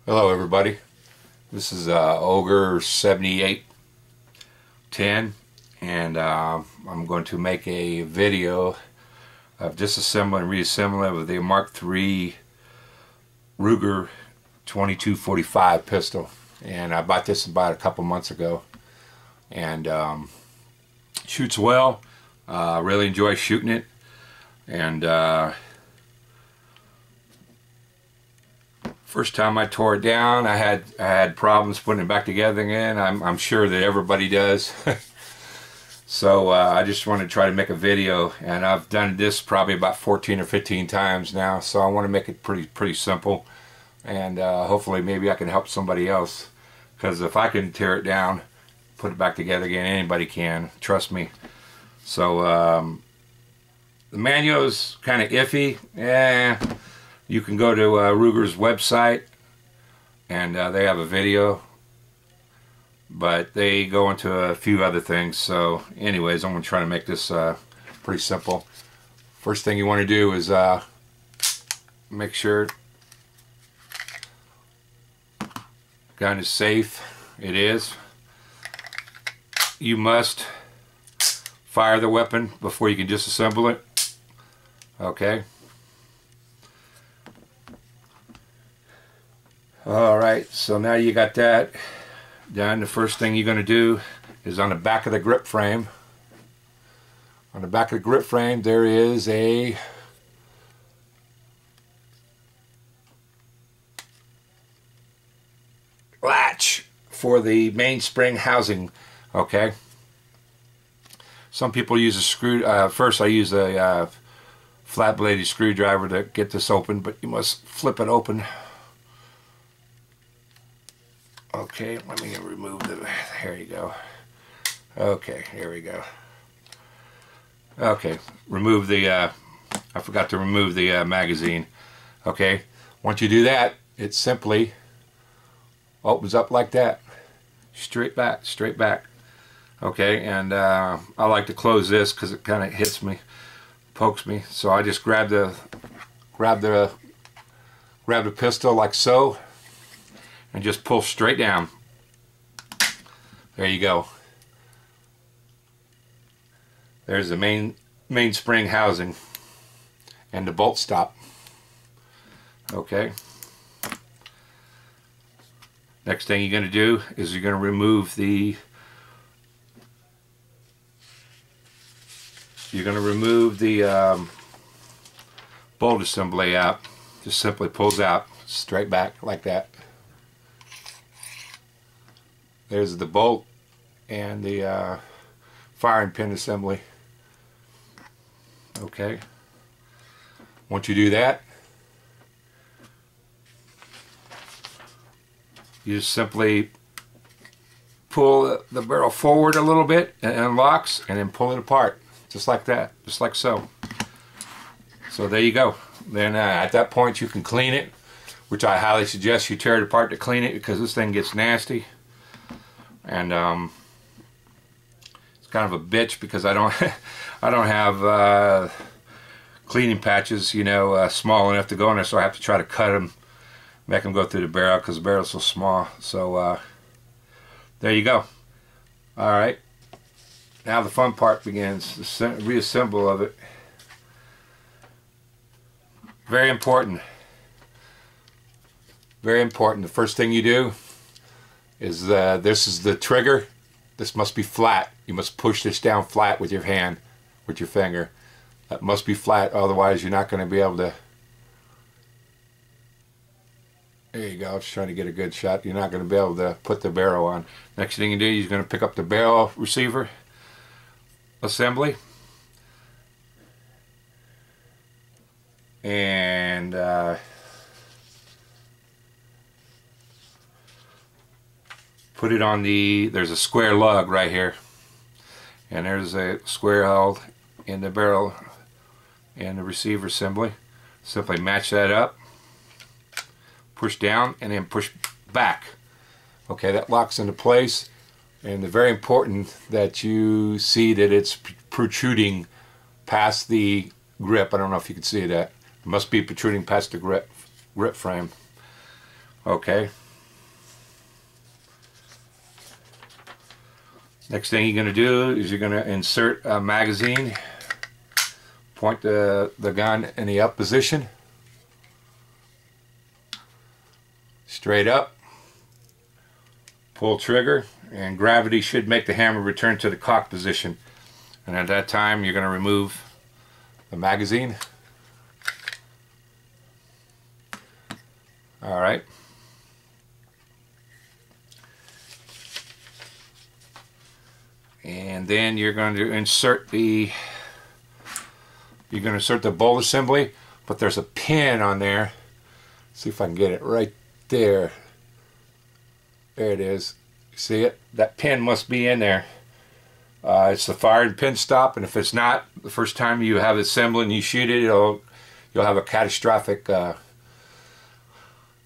Hello everybody, this is Ogre 7810 and I'm going to make a video of disassembling and reassembling of the Mark III Ruger 2245 pistol. And I bought this about a couple months ago and shoots well. Really enjoy shooting it, and first time I tore it down, I had problems putting it back together again. I'm sure that everybody does. So I just want to try to make a video, and I've done this probably about 14 or 15 times now. So I want to make it pretty simple, and hopefully maybe I can help somebody else. Because if I can tear it down, put it back together again, anybody can. Trust me. So the manual is kind of iffy. You can go to Ruger's website, and they have a video, but they go into a few other things. So anyways, I'm going to try to make this pretty simple. First thing you want to do is make sure gun is safe. It is. You must fire the weapon before you can disassemble it. Okay. Alright, so now you got that done. The first thing you're going to do is on the back of the grip frame. On the back of the grip frame there is a latch for the mainspring housing. Okay. Some people use a screw. First I use a flat bladed screwdriver to get this open, but you must flip it open. Okay, let me remove the, here you go. Okay, here we go. Okay, remove the, I forgot to remove the magazine. Okay, once you do that, it simply opens up like that. Straight back, straight back. Okay, and I like to close this because it kind of hits me, pokes me. So I just grab the pistol like so, and just pull straight down. There you go. There's the mainspring housing and the bolt stop. Okay. Next thing you're going to do is you're going to remove the bolt assembly out. Just simply pulls out straight back like that. There's the bolt and the firing pin assembly. Okay. Once you do that, you just simply pull the barrel forward a little bit, and it unlocks, and then pull it apart. Just like that. Just like so. So there you go. Then at that point you can clean it, which I highly suggest you tear it apart to clean it, because this thing gets nasty. And it's kind of a bitch because I don't have cleaning patches, you know, small enough to go in there, so I have to try to cut them, make them go through the barrel because the barrel's so small. So there you go. All right, now the fun part begins, the reassemble of it. Very important. Very important. The first thing you do is this is the trigger. This must be flat. You must push this down flat with your hand, with your finger. That must be flat, otherwise you're not going to be able to. There you go. I was trying to get a good shot. You're not going to be able to put the barrel on. Next thing you do, you're going to pick up the barrel receiver assembly, and put it on there's a square lug right here, and there's a square hole in the barrel and the receiver assembly. Simply match that up, push down, and then push back. Okay, that locks into place, and it's very important that you see that it's protruding past the grip. I don't know if you can see that. It must be protruding past the grip frame. Okay. Next thing you're going to do is you're going to insert a magazine. Point the gun in the up position. Straight up. Pull trigger, and gravity should make the hammer return to the cock position. And at that time you're going to remove the magazine. Alright. And then you're going to insert the bolt assembly, but there's a pin on there. See if I can get it right there. There it is. See it? That pin must be in there. It's the firing pin stop, and if it's not, the first time you have it assembled and you shoot it, you'll have a catastrophic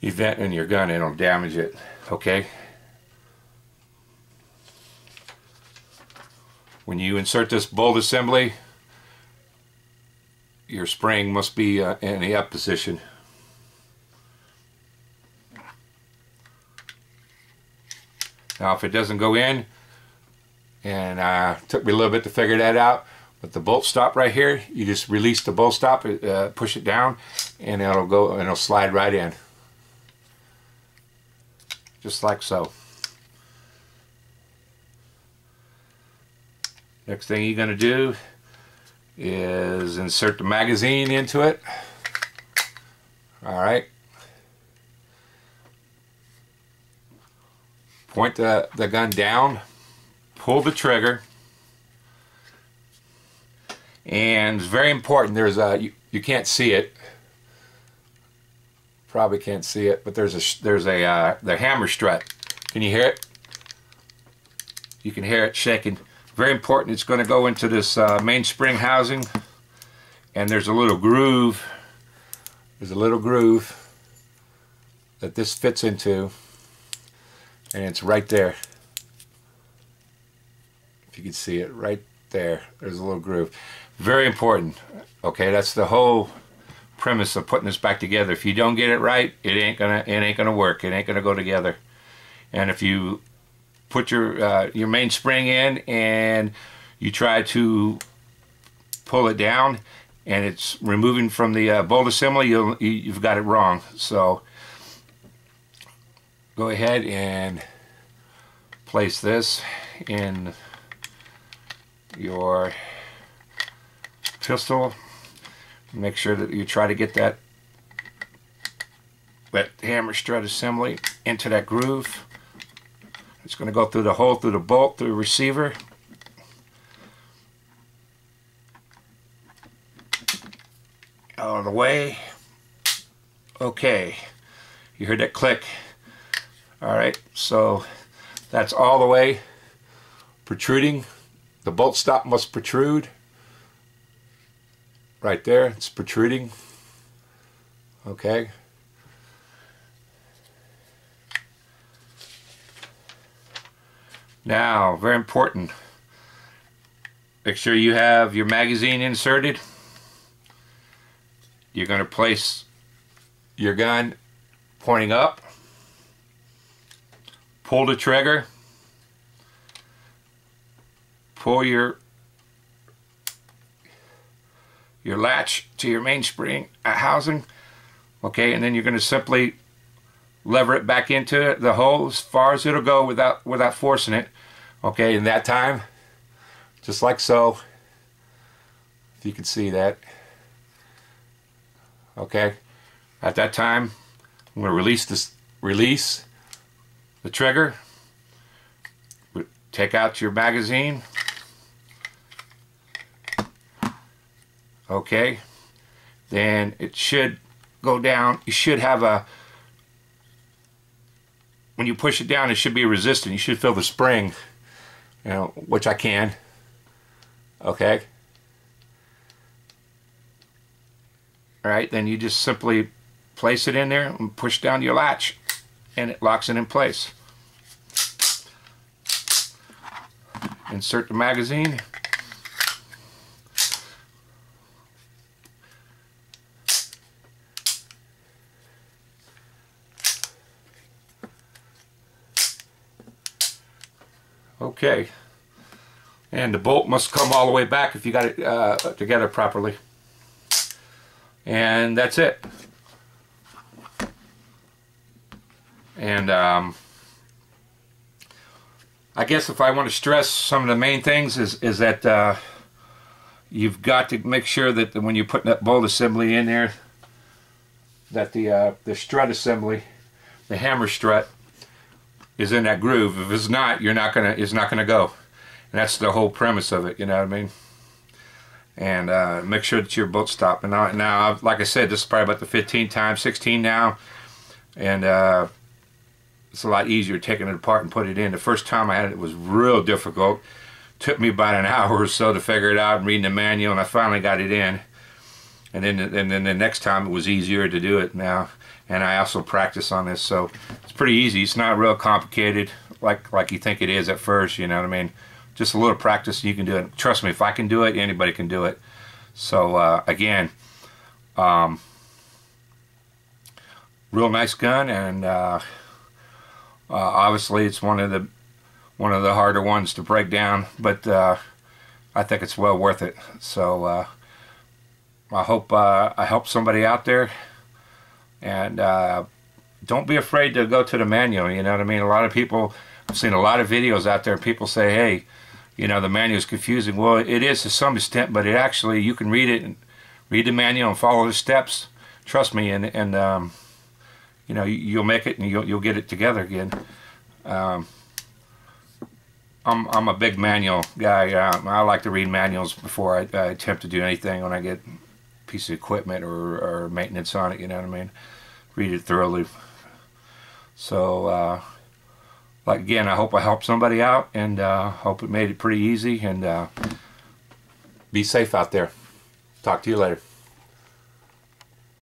event in your gun. It'll damage it. Okay. When you insert this bolt assembly, your spring must be in the up position. Now if it doesn't go in, and it took me a little bit to figure that out, but the bolt stop right here, you just release the bolt stop, push it down, and it'll go, and it'll slide right in. Just like so. Next thing you're going to do is insert the magazine into it. Alright. Point the gun down, pull the trigger, and it's very important, there's you can't see it, probably can't see it, but there's the hammer strut. Can you hear it? You can hear it shaking. Very important, it's going to go into this mainspring housing, and there's a little groove. There's a little groove that this fits into, and it's right there. If you can see it right there, there's a little groove. Very important. Okay, that's the whole premise of putting this back together. If you don't get it right, it ain't gonna work. It ain't gonna go together. And if you put your mainspring in and you try to pull it down and it's removing from the bolt assembly, you've got it wrong. So go ahead and place this in your pistol. Make sure that you try to get that hammer strut assembly into that groove. It's going to go through the hole, through the bolt, through the receiver. Out of the way. Okay. You heard that click. Alright, so that's all the way protruding. The bolt stop must protrude. Right there, it's protruding. Okay. Now, very important, make sure you have your magazine inserted. You're going to place your gun pointing up. Pull the trigger. Pull your latch to your mainspring housing. Okay, and then you're going to simply lever it back into the hole as far as it'll go without forcing it. Okay, in that time, just like so, if you can see that. Okay, at that time, I'm going to release the trigger, take out your magazine. Okay, then it should go down. You should have when you push it down, it should be resistant. You should feel the spring, which I can. Okay. All right, then you just simply place it in there and push down your latch, and it locks it in place. Insert the magazine. Okay. And the bolt must come all the way back if you got it together properly. And that's it. And I guess if I want to stress some of the main things is that you've got to make sure that when you put that bolt assembly in there, that the strut assembly, the hammer strut, is in that groove. If it's not, it's not gonna go. And that's the whole premise of it, you know what I mean? And make sure that your bolt's stopped. And now, like I said, this is probably about the 15th time, 16 now, and it's a lot easier taking it apart and put it in. The first time I had it, it was real difficult. Took me about an hour or so to figure it out and reading the manual, and I finally got it in. And then the next time it was easier to do it now. And I also practice on this, so it's pretty easy. It's not real complicated like you think it is at first, you know what I mean? Just a little practice, you can do it. Trust me, if I can do it, anybody can do it. So again, real nice gun, and obviously it's one of the harder ones to break down, but I think it's well worth it. So I hope I help somebody out there, and don't be afraid to go to the manual, you know what I mean? A lot of people, I've seen a lot of videos out there, people say, hey, you know, the manual is confusing. Well, it is to some extent, but it actually, you can read it and read the manual and follow the steps. Trust me, and you know, you'll make it, and you'll get it together again. I'm a big manual guy. I like to read manuals before I attempt to do anything when I get a piece of equipment or maintenance on it, you know what I mean? Read it thoroughly. So, like again, I hope I helped somebody out, and hope it made it pretty easy, and be safe out there. Talk to you later.